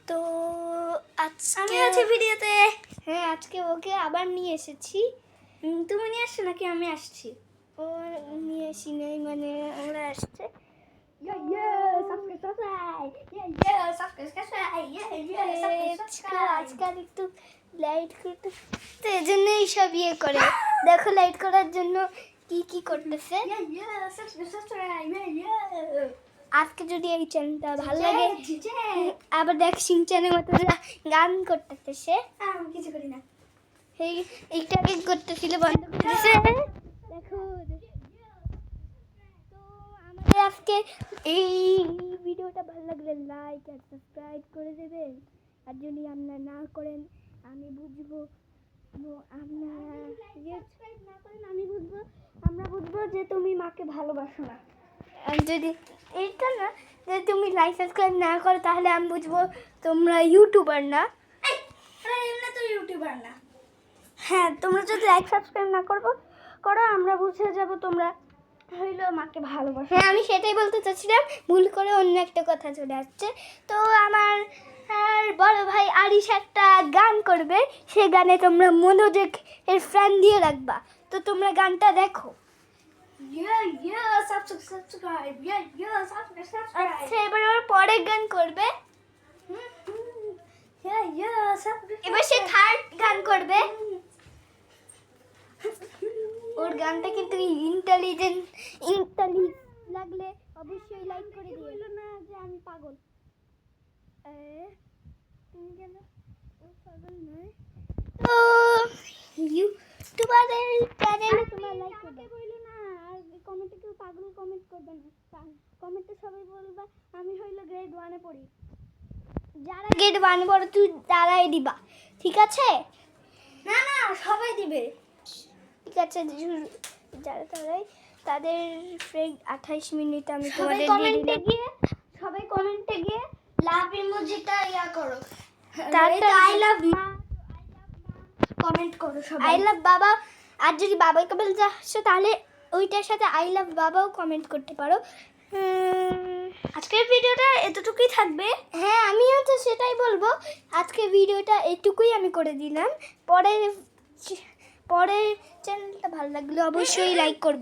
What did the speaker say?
তো আজকে আমি আছি ভিডিওতে। হ্যাঁ, আজকে ওকে আবার নিয়ে এসেছি। তুমি নিয়ে আসছো নাকি আমি আসছি? ও নিয়ে এসি নেই, মানে ওরা আসছে। আজকাল একটু লাইট করতে, তো এই জন্য এইসব ইয়ে করে। দেখো লাইট করার জন্য কি কি করতেছে। আজকে যদি এই চ্যানেলটা ভালো লাগে, আবার দেখ সিনচানের মতো গান করতেছে সে। আমি কিছু করি না। এইটা আগে করতেছিল, বন্ধ করতেছে। দেখো তো আমাদের আজকে এই ভিডিওটা ভালো লাগলে লাইক আর সাবস্ক্রাইব করে দেবেন। আর যদি আপনারা না করেন আমি বুঝবো, আপনারা সাবস্ক্রাইব না করেন আমরা বুঝবো যে তুমি মাকে ভালোবাসো না। আর যদি এইটা না, যে তুমি লাইক সাবস্ক্রাইব না করো তাহলে আমি বুঝবো তোমরা ইউটিউবার না। এমনি তো ইউটিউবার না। হ্যাঁ, তোমরা যদি লাইক সাবস্ক্রাইব না করো আমরা বুঝে যাব তোমরা হইলো মাকে ভালোবাসো। হ্যাঁ, আমি সেটাই বলতে চাচ্ছিলাম, ভুল করে অন্য একটা কথা চলে আসছে। তো আমার বড় ভাই আরিশ একটা গান করবে, সে গানে তোমরা মনোযোগ এর ফ্যান দিয়ে রাখবা। তো তোমরা গানটা দেখো। সাবস্ক্রাইব আচ্ছা, এবার ওর পরের গান করবে। এবার সে থার্ড গান করবে। ওর গানটা কিন্তু ইন্টেলিজেন্ট লাগলে অবশ্যই লাইক করে দিও। বলো না যে আমি পাগল। তুমি কেন? ও পাগল নয়। তো ইউটিউবারের চ্যানেলে তোমার লাইক করবে। বললো না, আর কমেন্টে কেউ পাগল কমেন্ট করবে না। কমেন্টে সবাই বলবা আমি হইলো গ্রেড 1-এ পড়ি। যারা গ্রেড 1 পড়ো তুই তারাই দিবা, ঠিক আছে? না না, সবাই দিবে। ঠিক আছে, যারা তারাই তাদের ফ্রেন্ড 28 মিনিট আমি সবাই তোমাদের কমেন্টে গিয়ে লাভ ইমোজিটা ইয়া করো। তারপর আই লাভ মা কমেন্ট করো সবাই। আই লাভ বাবা। আর যদি বাবাকে বলতে আসছো তাহলে ওইটার সাথে আই লাভ বাবাও কমেন্ট করতে পারো। আজকের ভিডিওটা এতটুকুই থাকবে। হ্যাঁ, আমিও তো সেটাই বলবো। আজকে ভিডিওটা এটুকুই আমি করে দিলাম। পরে চ্যানেলটা ভালো লাগলে অবশ্যই লাইক করবে।